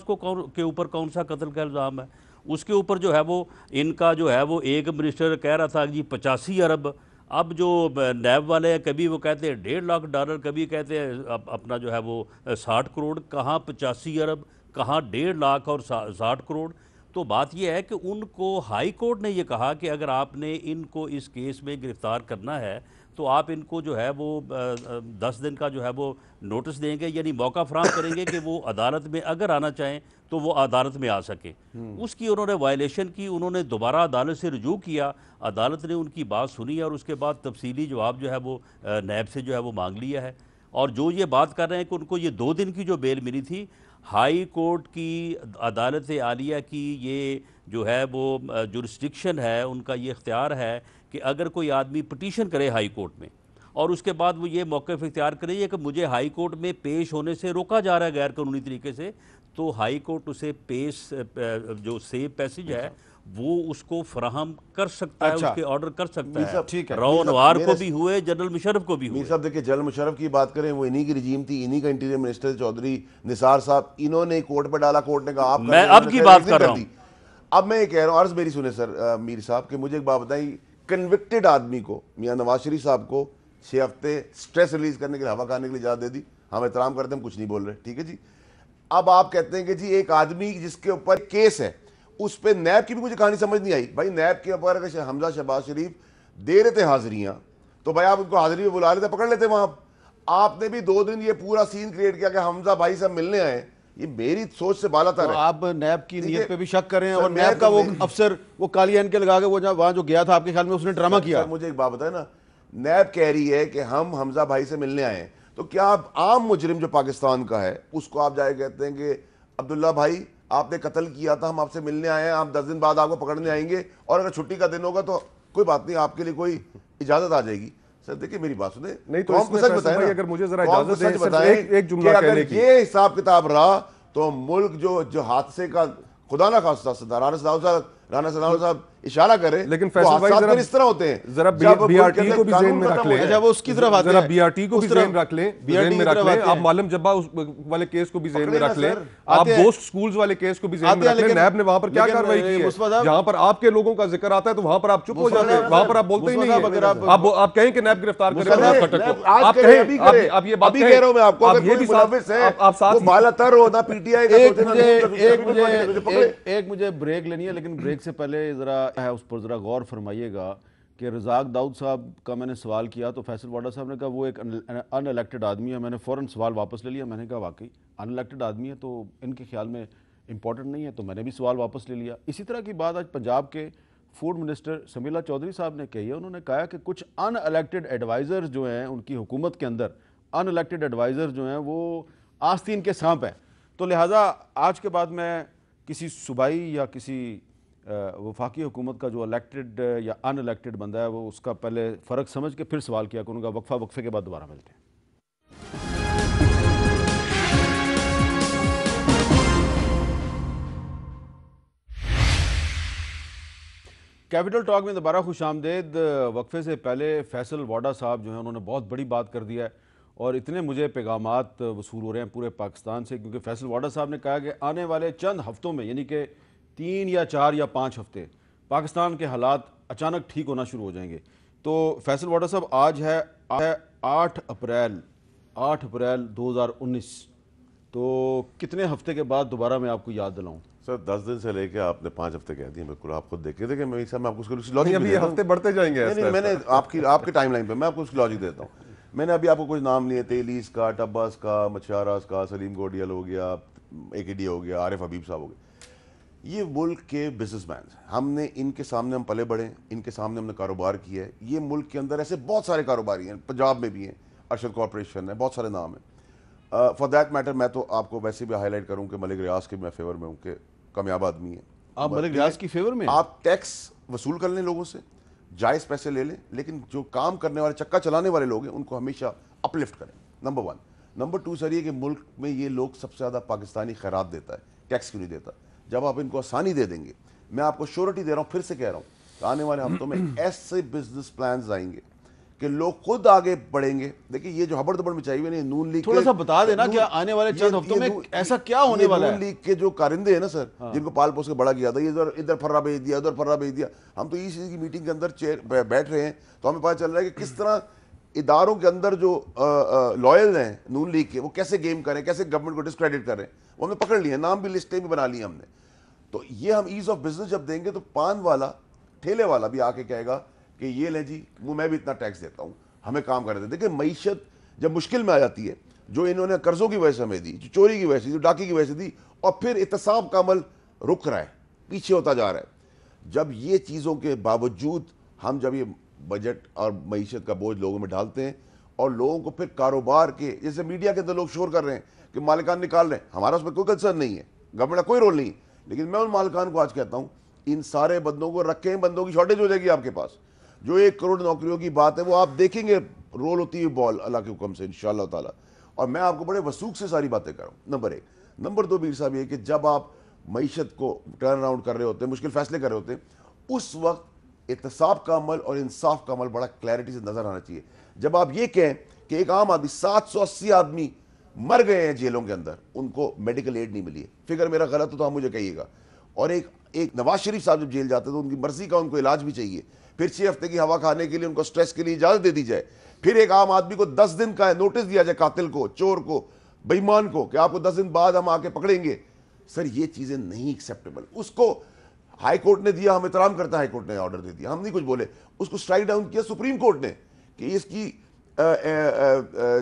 के ऊपर कौन सा कत्ल का इल्ज़ाम है, उसके ऊपर जो है वो इनका जो है वो एक मिनिस्टर कह रहा था कि 85 अरब अब जो नैब वाले हैं, कभी वो कहते हैं $1.5 लाख, कभी कहते हैं अपना जो है वो 60 करोड़, कहाँ 85 अरब, कहाँ 1.5 लाख और 60 करोड़। तो बात यह है कि उनको हाई कोर्ट ने ये कहा कि अगर आपने इनको इस केस में गिरफ्तार करना है तो आप इनको जो है वो 10 दिन का जो है वो नोटिस देंगे, यानी मौका फराहम करेंगे कि वो अदालत में अगर आना चाहें तो वो अदालत में आ सके। उसकी उन्होंने वायलेशन की, उन्होंने दोबारा अदालत से रुजू किया, अदालत ने उनकी बात सुनी और उसके बाद तफसीली जवाब जो है वो नैब से जो है वो मांग लिया है। और जो ये बात कर रहे हैं कि उनको ये 2 दिन की जो बेल मिली थी, हाई कोर्ट की अदालत आलिया की ये जो है वो जुरिस्डिक्शन है, उनका ये इख्तियार है कि अगर कोई आदमी पटिशन करे हाई कोर्ट में और उसके बाद वो ये मौक़िफ़ इख्तियार करे कि मुझे हाई कोर्ट में पेश होने से रोका जा रहा है गैर कानूनी तरीके से, तो हाई कोर्ट उसे पेश जो सेफ पैसेज है वो उसको फराहम कर सकता है, अच्छा। उसके ऑर्डर कर सकता है। ठीक है। राव नवार को भी हुए, जनरल मुशर्रफ को भी हुए। मीर साहब देखिए, जनरल मुशर्रफ की बात करें, वो इन्हीं की रिजीम थी, इन्हीं का इंटीरियर मिनिस्टर चौधरी निसार साहब, इन्होंने कोर्ट पर डाला, कोर्ट ने कहा आप मैं अब की बात कर रहा हूँ। अब मैं ये कह रहा हूँ, अर्ज मेरी सुने सर मीर साहब, कि मुझे एक बात बताई, कन्विक्टेड आदमी को, मियां नवाज शरीफ साहब को 6 हफ्ते स्ट्रेस रिलीज करने के लिए, हवा खाने के लिए इजाजत दे दी, हम एहतराम करते हैं, हम कुछ नहीं बोल रहे, ठीक है जी। अब आप कहते हैं कि जी एक आदमी जिसके ऊपर केस है, उस पर नैब की भी मुझे कहानी समझ नहीं आई। भाई नैब के ऊपर अगर हमजा शहबाज शरीफ दे रहे थे हाजिरियां, तो भाई आप उनको हाजिरी में बुला लेते, पकड़ लेते वहां। आपने भी 2 दिन ये पूरा सीन क्रिएट किया कि हमजा भाई साहब मिलने आए, ये मेरी सोच से बालातर है। आप नैब की नीयत पे भी शक कर रहे हैं, सर, और नैब का वो अफसर वो काली एन के लगा के वो वहां जो गया था, आपके ख्याल में उसने ड्रामा किया? सर मुझे एक बात बताए ना, नैब कह रही है कि हम हमजा भाई से मिलने आए हैं, तो क्या आप आम मुजरिम जो पाकिस्तान का है उसको आप जाए कहते हैं कि अब्दुल्ला भाई आपने कत्ल किया था, हम आपसे मिलने आए हैं, आप 10 दिन बाद आपको पकड़ने आएंगे, और अगर छुट्टी का दिन होगा तो कोई बात नहीं, आपके लिए कोई इजाजत आ जाएगी। सर देखिए मेरी बात सुने, नहीं तो इसमें सच बताएं, अगर मुझे जरा इजाजत दें, सिर्फ एक जुमला कहने की, ये हिसाब किताब रहा तो मुल्क जो हादसे का खुदा ना खास्ता राना सदाम साहब इशारा करे, लेकिन फैसल भाई जरा इस तरह होते हैं, जरा बीआरटी को भी ज़हन में रख लें, अच्छा वो उसकी तरफ आते हैं, जरा बीआरटी को भी ज़हन रख लें, ज़हन में रख लें, आप मालूम जब्बा वाले केस को भी ज़हन में रख लें, आप बोस्ट स्कूल्स वाले केस को भी ज़हन में रख लें। नैब ने वहां पर क्या कार्रवाई की है? जहां पर आपके लोगों का जिक्र आता है तो वहां पर आप चुप हो जाते हैं, वहां पर आप बोलते ही नहीं है। आप कहें कि नैब गिरफ्तार करें, आप कहें, आप ये बात कह रहे हो, मैं आपको अगर ये भी आप साथ बालातर हो ना पीटीआई का, एक मुझे ब्रेक लेनी है, लेकिन ब्रेक से पहले जरा है उस पर जरा गौर फरमाइएगा कि रज़ाक दाऊद साहब का मैंने सवाल किया तो फैसल वाडा साहब ने कहा वो एक अनइलेक्टेड आदमी है। मैंने फ़ौरन सवाल वापस ले लिया, मैंने कहा वाकई अनइलेक्टेड आदमी है तो इनके ख्याल में इंपॉर्टेंट नहीं है, तो मैंने भी सवाल वापस ले लिया। इसी तरह की बात आज पंजाब के फूड मिनिस्टर समीला चौधरी साहब ने कही है। उन्होंने कहा कि कुछ अनइलेक्टेड एडवाइज़र्स जो हैं उनकी हुकूमत के अंदर, अनइलेक्टेड एडवाइज़र्स जो हैं वो आस्तीन के सांप हैं। तो लिहाजा आज के बाद मैं किसी सूबाई या किसी वफाकी हुकूमत का जो इलेक्टेड या अनइलेक्टेड बंदा है वो उसका पहले फ़र्क समझ के फिर सवाल किया करूँगा। वक्फे के बाद दोबारा मिलते हैं। कैपिटल टॉक में दोबारा खुश आमदेद। वक्फे से पहले फैसल वाडा साहब जो हैं उन्होंने बहुत बड़ी बात कर दिया है और इतने मुझे पैगामात वसूल हो रहे हैं पूरे पाकिस्तान से, क्योंकि फैसल वाडा साहब ने कहा कि आने वाले चंद हफ्तों में, यानी कि 3 या 4 या 5 हफ्ते, पाकिस्तान के हालात अचानक ठीक होना शुरू हो जाएंगे। तो फैसल वाडा साहब आज है 8 अप्रैल 2019, तो कितने हफ्ते के बाद दोबारा मैं आपको याद दिलाऊं? सर 10 दिन से लेके आपने 5 हफ्ते कह दिए, बिल्कुल आप खुद देखिए। देखिए मैं आपको उसकी लॉजिक अभी हफ्ते बढ़ते जाएंगे। नहीं, मैंने आपकी टाइमलाइन पे मैं आपको उसकी लॉजिक देता हूँ। मैंने अभी आपको कुछ नाम लिए, तेलीस का, टब्बास का, मछारास का, सलीम गोडियल हो गया, AKD हो गया, आरिफ हबीब साहब हो गए। ये मुल्क के बिजनेसमैन, हमने इनके सामने हम पले बढ़े, इनके सामने हमने कारोबार किया है। ये मुल्क के अंदर ऐसे बहुत सारे कारोबारी हैं, पंजाब में भी हैं, अरशद कॉरपोरेशन है, बहुत सारे नाम हैं। फॉर दैट मैटर मैं तो आपको वैसे भी हाईलाइट करूँ कि मलिक रियाज के मैं फेवर में हूँ कि कामयाब आदमी है। आप मलिक रियाज की फेवर में? आप टैक्स वसूल कर लें लोगों से, जायज़ पैसे ले लें, लेकिन जो काम करने वाले, चक्का चलाने वाले लोग हैं उनको हमेशा अपलिफ्ट करें, नंबर 1। नंबर 2 सर ये कि मुल्क में ये लोग सबसे ज़्यादा पाकिस्तानी खैरात देता है, टैक्स क्यों नहीं देता? जब आप इनको आसानी दे देंगे, मैं आपको श्योरिटी दे रहा हूँ, फिर से कह रहा हूँ, आने वाले हफ्तों में ऐसे बिजनेस प्लान्स आएंगे कि लोग खुद आगे बढ़ेंगे। देखिए ये जो हबड़ दबड़ मचाई हुई है नून लीग, थोड़ा सा बता देना कि आने वाले चंद हफ्तों में ऐसा क्या होने वाला है। नून लीग के जो कारिंदे हैं ना सर, जिनको पाल पोस के बड़ा किया था, इधर इधर फर्रा भेज दिया, उधर फर्रा भेज दिया। हम तो इसी की मीटिंग के अंदर चेयर बैठ रहे हैं तो हमें पता चल रहा है कि किस तरह इदारों के अंदर जो लॉयल हैं नून लीग के, वो कैसे गेम करें, कैसे गवर्नमेंट को डिस्क्रेडिट करें, वो हमने पकड़ लिया, नाम भी लिस्टें भी बना ली हमने। तो ये हम ईज ऑफ बिजनेस जब देंगे तो पान वाला, ठेले वाला भी आके कहेगा कि ये ले जी, मैं भी इतना टैक्स देता हूँ, हमें काम करने दें। देखिए मईशत जब मुश्किल में आ जाती है, जो इन्होंने कर्जों की वजह से हमें दी, जो चोरी की वजह से दी, जो डाके की वजह से दी, और फिर इत्तेसाब का अमल रुक रहा है, पीछे होता जा रहा है। जब ये चीज़ों के बावजूद हम जब ये बजट और मईशत का बोझ लोगों में डालते हैं और लोगों को फिर कारोबार के, जैसे मीडिया के अंदर लोग शोर कर रहे हैं कि मालिकान निकाल रहे हैं, हमारा उसमें कोई कंसर्न नहीं है, गवर्नमेंट का कोई रोल नहीं। लेकिन मैं उन मालिकान को आज कहता हूँ, इन सारे बंदों को रखें, बंदों की शॉर्टेज हो जाएगी आपके पास। जो 1 करोड़ नौकरियों की बात है वो आप देखेंगे रोल होती है बॉल अल्लाह के हुक्म से इंशाअल्लाह ताला। और मैं आपको बड़े वसूख से सारी बातें कर रहा हूँ, नंबर 1। नंबर 2 मीर साहब ये कि जब आप मईशत को टर्न अराउंड कर रहे होते हैं, मुश्किल फैसले कर रहे होते हैं, उस वक्त एहतसाब का अमल और इंसाफ का अमल बड़ा क्लैरिटी से नजर आना चाहिए। जब आप ये कहें कि एक आम आदमी 780 आदमी मर गए हैं जेलों के अंदर, उनको मेडिकल एड नहीं मिली है, फिगर मेरा गलत हो तो आप मुझे कहिएगा, और एक नवाज शरीफ साहब जब जेल जाते तो उनकी मर्जी का उनको इलाज भी चाहिए, फिर 6 हफ्ते की हवा खाने के लिए उनको स्ट्रेस के लिए इजाजत दे दी जाए, फिर एक आम आदमी को 10 दिन का नोटिस दिया जाए, कातिल को, चोर को, बेईमान को, कि आपको 10 दिन बाद हम आके पकड़ेंगे। सर ये चीजें नहीं एक्सेप्टेबल। उसको हाई कोर्ट ने दिया, हम एहतराम करता है, हाई कोर्ट ने ऑर्डर दे दिया, हम नहीं कुछ बोले, उसको स्ट्राइक डाउन किया सुप्रीम कोर्ट ने कि इसकी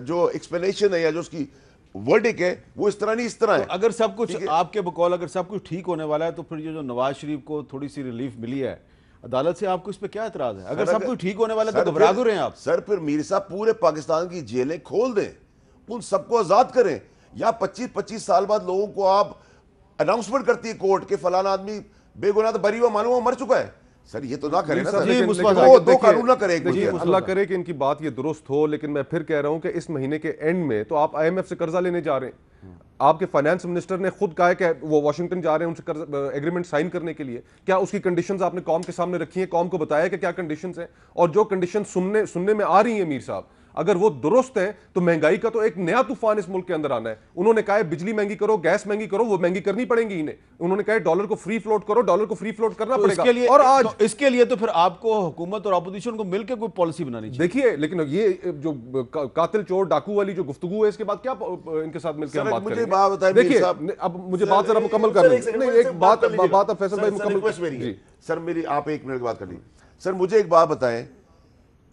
जो एक्सप्लेनेशन है या जो उसकी वर्डिक है वो इस तरह नहीं, इस तरह है। तो अगर सब कुछ आपके बकौल अगर सब कुछ ठीक होने वाला है तो फिर ये जो नवाज शरीफ को थोड़ी सी रिलीफ मिली है अदालत से, आपको इस पे क्या एतराज है? अगर सब कुछ ठीक होने वाला है तो घबरा क्यों रहे हैं आप? सर फिर मीर साहब पूरे पाकिस्तान की जेलें खोल दें, उन सबको आजाद करें। या 25-25 साल बाद लोगों को आप अनाउंसमेंट करती है कोर्ट के फलाना आदमी बेगुनाह बरी हुआ, मालूम मर चुका है। सर ये तो ना करें ना सर, दो कानून ना करें। अल्लाह करे कि इनकी बात ये दुरुस्त हो, लेकिन मैं फिर कह रहा हूं कि इस महीने के एंड में तो आप IMF से कर्जा लेने जा रहे हैं। आपके फाइनेंस मिनिस्टर ने खुद कहा है कि वो वाशिंगटन जा रहे हैं उनसे एग्रीमेंट साइन करने के लिए। क्या उसकी कंडीशंस आपने कौम के सामने रखी हैं? कौम को बताया कि क्या कंडीशंस हैं? और जो कंडीशन सुनने में आ रही है मीर साहब, अगर वो दुरुस्त है तो महंगाई का तो एक नया तूफान इस मुल्क के अंदर आना है। उन्होंने कहा है बिजली महंगी करो, गैस महंगी करो, वो महंगी करनी पड़ेगी इन्हें। उन्होंने कहा है डॉलर को फ्री फ्लोट करो, डॉलर को फ्री फ्लोट करना पड़ेगा। और आज इसके लिए तो फिर आपको हुकूमत और अपोजिशन को मिलकर कोई पॉलिसी बनानी चाहिए। देखिए लेकिन ये जो कातिल चोर डाकू वाली जो गुफ्तगू है, इसके बाद क्या इनके साथ मिलकर हम बात करेंगे? देखिए अब मुझे बात जरा मुकम्मल कर एक बात अब फैसल भाई मुकम्मल। सर मेरी आप 1 मिनट की बात कर ली। सर मुझे एक बात बताएं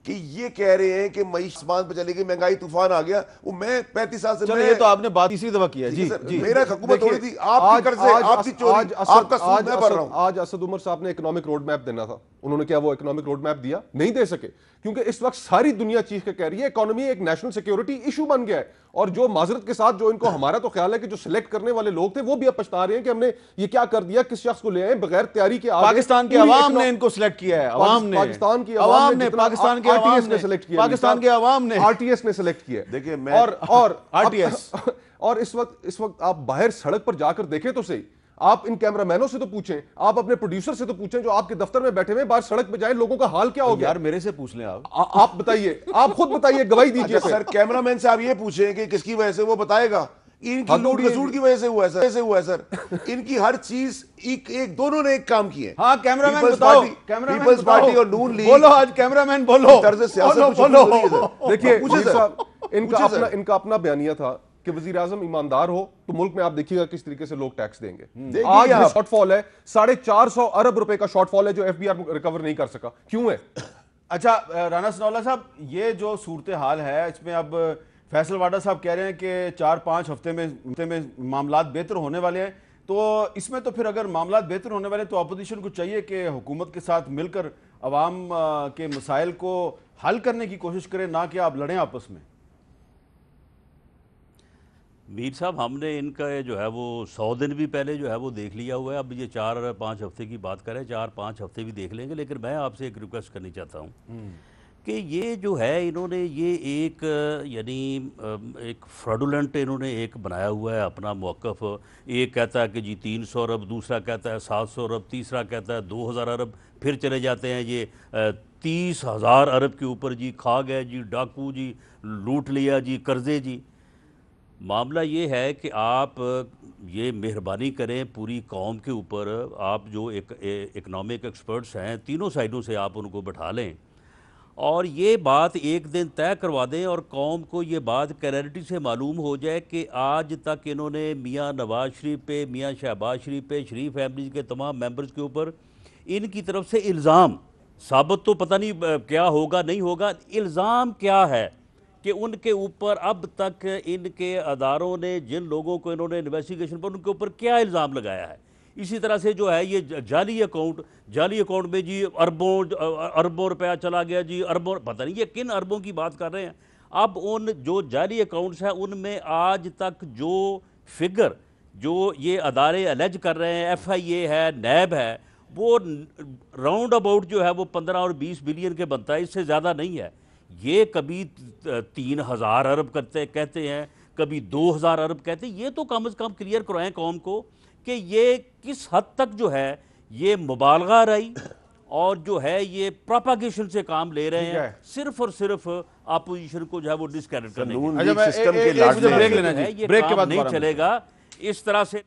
कि ये कह रहे हैं कि मई आसमान पे चली गई, महंगाई तूफान आ गया, वो मैं 35 साल से ये तो आपने बात तीसरी दफा किया है। जी मेरा हुकूमत थोड़ी थी, आपकी कर्जे, आपकी चोरी, आपका सूद मैं भर रहा हूं। आज असद उमर साहब ने इकोनॉमिक रोड मैप देना था, उन्होंने क्या वो इकोनॉमिक रोड मैप दिया? नहीं दे सके, क्योंकि इस वक्त सारी दुनिया चीख के कह रही है इकोनॉमी एक नेशनल सिक्योरिटी इशू बन गया है। और जो माजरत के साथ जो इनको, हमारा तो ख्याल है कि जो सिलेक्ट करने वाले लोग थे वो भी अब पछता रहे हैं कि हमने ये क्या कर दिया, किस शख्स को ले आए बगैर तैयारी के। पाकिस्तान की आवाम ने इनको सिलेक्ट किया है, आवाम ने, पाकिस्तान की आवाम ने, पाकिस्तान के आवाम ने सिलेक्ट किया, पाकिस्तान के आवाम ने, RTS ने सिलेक्ट किया। देखिए मैं और RTS और इस वक्त आप बाहर सड़क पर जाकर देखें तो सही, आप इन कैमरामैनों से तो पूछें, आप अपने प्रोड्यूसर से तो पूछें जो आपके दफ्तर में बैठे हुए, बाहर सड़क पे जाए, लोगों का हाल क्या हो गया? यार मेरे से पूछ लें आप बताइए, आप खुद बताइए, गवाही दीजिए। सर कैमरामैन से आप ये पूछें कि किसकी वजह से, वो बताएगा। इनकी लूट खसूट की वजह से हुआ है सर, ऐसे हुआ है सर। इनकी हर चीज एक दोनों ने एक काम किए। हाँ कैमरामैन बताओ, पीपल्स पार्टी और नून लीग बोलो, आज कैमरामैन बोलो, तर्ज सियासत बोलो। देखिए इनका अपना बयानिया था कि वजीर आजम ईमानदार हो तो मुल्क में आप देखिएगा किस तरीके से लोग टैक्स देंगे। आज शॉर्टफॉल है, 450 अरब रुपए का शॉर्टफॉल है जो FBR रिकवर नहीं कर सका। क्यों है? अच्छा राना सनाउल्लाह साहब, ये जो सूरत हाल है इसमें अब फैसल वाडा साहब कह रहे हैं कि 4-5 हफ्ते में मामलात बेहतर होने वाले हैं, तो इसमें तो फिर अगर मामलात बेहतर होने वाले तो अपोजिशन को चाहिए कि हुकूमत के साथ मिलकर अवाम के मसाइल को हल करने की कोशिश करें, ना कि आप लड़ें आपस में। मीर साहब हमने इनका जो है वो 100 दिन भी पहले जो है वो देख लिया हुआ है। अब ये 4-5 हफ्ते की बात करें, 4-5 हफ्ते भी देख लेंगे, लेकिन मैं आपसे एक रिक्वेस्ट करनी चाहता हूँ कि ये जो है इन्होंने ये एक यानी एक फ्रॉडुलेंट इन्होंने एक बनाया हुआ है अपना मौक़िफ़। एक कहता है कि जी 300 अरब, दूसरा कहता है 700 अरब, तीसरा कहता है 2000 अरब, फिर चले जाते हैं ये 30,000 अरब के ऊपर जी, खा गए जी, डाकू जी, लूट लिया जी, कर्जे जी। मामला ये है कि आप ये मेहरबानी करें पूरी कौम के ऊपर, आप जो इकनॉमिक एक्सपर्ट्स हैं तीनों साइडों से आप उनको बैठा लें और ये बात एक दिन तय करवा दें और कौम को ये बात क्लैरिटी से मालूम हो जाए कि आज तक इन्होंने मियाँ नवाज शरीफ पे, मियाँ शहबाज शरीफ पे, शरीफ फैमिली के तमाम मेंबर्स के ऊपर इनकी तरफ से इल्ज़ाम, साबित तो पता नहीं क्या होगा नहीं होगा, इल्ज़ाम क्या है कि उनके ऊपर अब तक इनके अदारों ने जिन लोगों को इन्होंने इन्वेस्टिगेशन पर उनके ऊपर क्या इल्ज़ाम लगाया है। इसी तरह से जो है ये जाली अकाउंट में जी अरबों रुपया चला गया जी, अरबों, पता नहीं ये किन अरबों की बात कर रहे हैं। अब उन जो जाली अकाउंट्स हैं उनमें आज तक जो फिगर जो ये अदारे अलेज कर रहे हैं, FIA है, नैब है, वो राउंड अबाउट जो है वो 15 और 20 बिलियन के बनता है, इससे ज़्यादा नहीं है। ये कभी 3,000 अरब कहते हैं, कभी 2,000 अरब कहते हैं। ये तो कम से कम क्लियर करवाएं कौम को कि ये किस हद तक जो है ये मुबालगा रही और जो है ये प्रोपागेशन से काम ले रहे हैं, सिर्फ और सिर्फ अपोजिशन को जो है वो डिस्क्रेडिट करने के लिए। अच्छा, सिस्टम के लाडले ब्रेक लेना है, जी, ये ब्रेक के काम बाद नहीं चलेगा इस तरह से।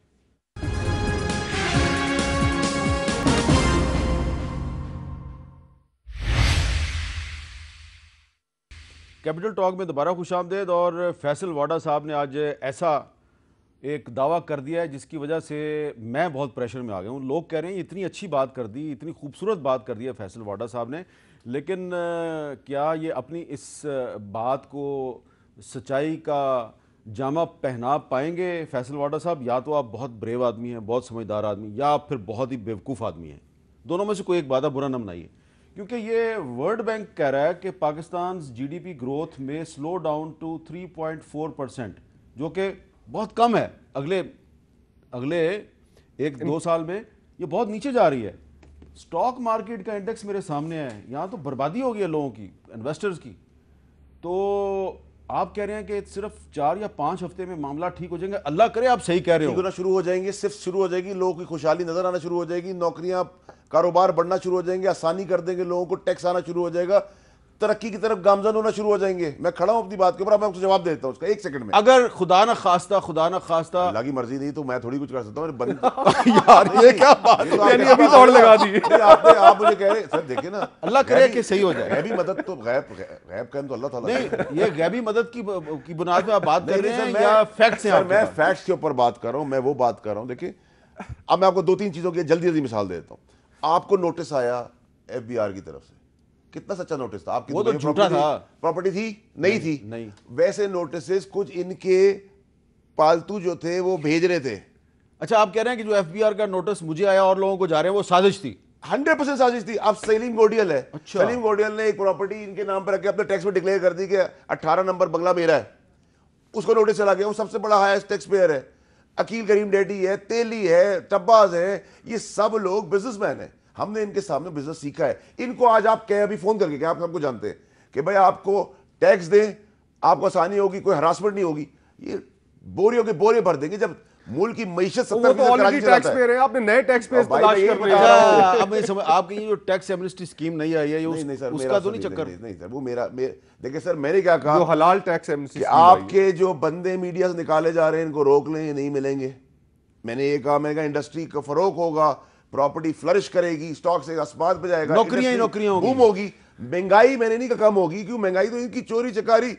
कैपिटल टॉक में दोबारा खुशामदीद। और फैसल वाडा साहब ने आज ऐसा एक दावा कर दिया है जिसकी वजह से मैं बहुत प्रेशर में आ गया हूँ। लोग कह रहे हैं इतनी अच्छी बात कर दी, इतनी खूबसूरत बात कर दी है फैसल वाडा साहब ने, लेकिन क्या ये अपनी इस बात को सच्चाई का जामा पहना पाएंगे फैसल वाडा साहब? या तो आप बहुत ब्रेव आदमी हैं, बहुत समझदार आदमी, या आप फिर बहुत ही बेवकूफ़ आदमी हैं। दोनों में से कोई एक बात बुरा न मनाइए, क्योंकि ये वर्ल्ड बैंक कह रहा है कि पाकिस्तान GDP ग्रोथ में स्लो डाउन टू 3.4%, जो कि बहुत कम है। अगले 1-2 साल में ये बहुत नीचे जा रही है। स्टॉक मार्केट का इंडेक्स मेरे सामने है, यहाँ तो बर्बादी हो गई है लोगों की, इन्वेस्टर्स की। तो आप कह रहे हैं कि सिर्फ 4 या 5 हफ्ते में मामला ठीक हो जाएंगे। अल्लाह करे आप सही कह रहे हो। होना शुरू हो जाएंगे, सिर्फ शुरू हो जाएगी, लोगों की खुशहाली नजर आना शुरू हो जाएगी, नौकरियां कारोबार बढ़ना शुरू हो जाएंगे, आसानी कर देंगे लोगों को, टैक्स आना शुरू हो जाएगा, तरक्की की तरफ गामजन होना शुरू हो जाएंगे। मैं खड़ा हूं अपनी बात के ऊपर, मैं आपको जवाब देता हूं उसका 1 सेकंड में। अगर खुदा ना खास्ता अल्लाह की मर्जी नहीं तो मैं थोड़ी कुछ कर सकता हूं। यार ये क्या बात है? यानी अभी तोड़ लगा दी। आप मुझे कह रहे सर, देखिए ना, अल्लाह करे कि सही हो जाए। गैबी मदद तो गैब का तो अल्लाह ताला नहीं, ये गैबी मदद की बुनियाद पे आप बात कर रहे हैं या फैक्ट्स हैं? मैं फैक्ट्स के ऊपर बात कर रहा हूं, मैं वो बात कर रहा हूं। देखिए, अब मैं आपको 2-3 चीजों की जल्दी मिसाल देता हूं। आपको नोटिस आया FBR की तरफ से, कितना सच्चा नोटिस था? आपकी वो तो झूठा था। प्रॉपर्टी थी नहीं थी? नहीं। वैसे नोटिस कुछ इनके पालतू जो थे वो भेज रहे थे। अच्छा, आप कह रहे हैं कि जो FBR का नोटिस मुझे आया और लोगों को जा रहे हैं वो साजिश थी? 100% साजिश थी। अब सलीम गोडियल है। अच्छा। सलीम गोडियल ने एक प्रॉपर्टी इनके नाम पर रख के अपने टैक्स में डिक्लेयर कर दी कि 18 नंबर बंगला मेरा है। उसको नोटिस चला गया, वो सबसे बड़ा हाईएस्ट टैक्स पेयर है। अकील करीम डैडी है, तेली है, टब्बाज है, ये सब लोग बिजनेसमैन है। हमने इनके सामने बिजनेस सीखा है। इनको आज आप कहें अभी फोन करके, क्या आप सबको जानते हैं कि भाई आपको टैक्स दें, आपको आसानी होगी, कोई हरासमेंट नहीं होगी, ये बोरियों के बोरे भर देंगे। जब मुल्क की मैशत 70% ऑलरेडी टैक्स पे रहे, आपने नए टैक्स पे तलाश कर रहे हैं। अब मैं समझ, आपकी ये जो टैक्स एमनेस्टी स्कीम नहीं आई है, ये नहीं सर, उसका तो नहीं चक्कर? नहीं सर, वो मेरा देखिए सर, मैंने क्या कहा, जो हलाल टैक्स एमनेस्टी, आपके जो बंदे मीडिया से निकाले जा रहे हैं इनको रोक लें, ये नहीं मिलेंगे। मैंने ये कहा, मैंने कहा इंडस्ट्री का फरोग होगा, प्रॉपर्टी फ्लरिश करेगी, स्टॉक से आसमान पे जाएगा, नौकरियां बूम होगी, महंगाई मैंने नहीं कहा कम होगी, क्यों? महंगाई तो इनकी चोरी चकारी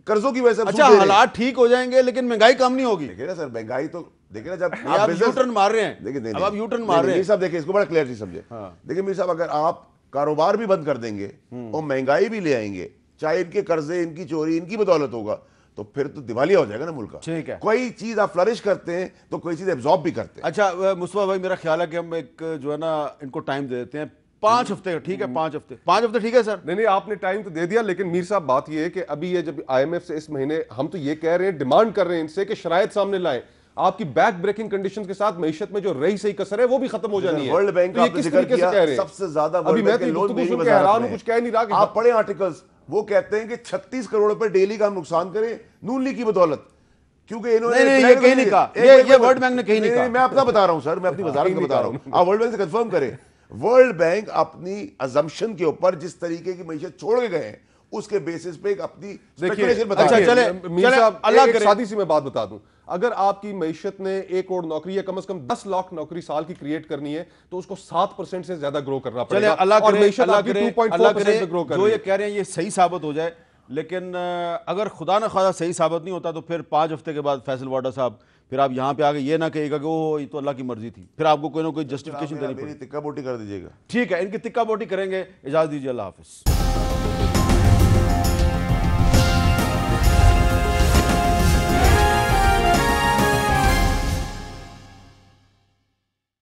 कर्जों की वजह से। अच्छा, हालात ठीक हो जाएंगे लेकिन महंगाई कम नहीं होगी। देखिए ना सर, महंगाई तो देखिए ना, जब आप यूटर्न मार रहे हैं। देखिए, अब आप यूटर्न मार रहे हैं। मीर साहब देखिए, इसको बड़ा क्लियरली समझे। देखिए मीर साहब, अगर आप कारोबार भी बंद कर देंगे और महंगाई भी ले आएंगे, चाहे इनके कर्जे, इनकी चोरी, इनकी बदौलत होगा, तो फिर तो दिवालिया हो जाएगा ना मुल्क का। ठीक है, कोई चीज आप फ्लरिश करते हैं तो कोई चीज एब्जॉर्ब भी करते हैं। अच्छा मुस्तफा भाई, मेरा ख्याल है कि हम एक जो है ना इनको टाइम दे देते हैं 5 हफ्ते का। ठीक है, 5 हफ्ते ठीक है सर? नहीं, आपने टाइम तो दे दिया, लेकिन मीर साहब बात ये है कि अभी ये जब IMF से इस महीने हम तो ये कह रहे हैं, डिमांड कर रहे हैं इनसे कि शरायत सामने लाएं, आपकी बैक ब्रेकिंग कंडीशंस के साथ मईशत में जो रही सही कसर है वो भी खत्म हो जानी है। वर्ल्ड बैंक का आपने जिक्र किया, सबसे ज्यादा अभी मैं तो हैरान हूं, कुछ कह नहीं रहा। आप पढ़े आर्टिकल्स, वो कहते हैं कि 36 करोड़ रुपए डेली का नुकसान करें नून लीग की बदौलत, क्योंकि इन्होंने ये कहीं नहीं कहा, ये वर्ल्ड बैंक ने कहीं नहीं कहा। मैं अपना बता रहा हूं सर, मैं अपनी वजारत का बता रहा हूं, आप वर्ल्ड बैंक से कंफर्म करें। वर्ल्ड बैंक अपनी अजम्पशन के ऊपर जिस तरीके की मैशत छोड़ के गए हैं उसके बेसिस पे एक अपनी speculation बता अच्छा, रहे हैं। चले, मीर साहब, अल्लाह एक करे। सादी सी मैं बात बता दूं, अगर आपकी मैशत ने 1 करोड़ नौकरी या कम से कम 10 लाख नौकरी साल की क्रिएट करनी है तो उसको 7% से ज्यादा ग्रो करना चले, पड़ेगा। अल्लाह और करे, मैशत अल्लाह आपकी करे, 2.4% पे ग्रो कर जो रही ये है। कह रहे हैं ये सही साबित हो जाए, लेकिन अगर खुदा न खासा सही साबित नहीं होता तो फिर 5 हफ्ते के बाद फैसल वाडा साहब फिर आप यहाँ पे आके ये ना कहिएगा कि वो ये तो अल्लाह की मर्जी थी, फिर आपको कोई ना कोई जस्टिफिकेशन देनी मेरी पड़ेगी। तिक्का बोटी कर दीजिएगा। ठीक है, इनकी तिक्का बोटी करेंगे। इजाज़त दीजिए, अल्लाह हाफिज़।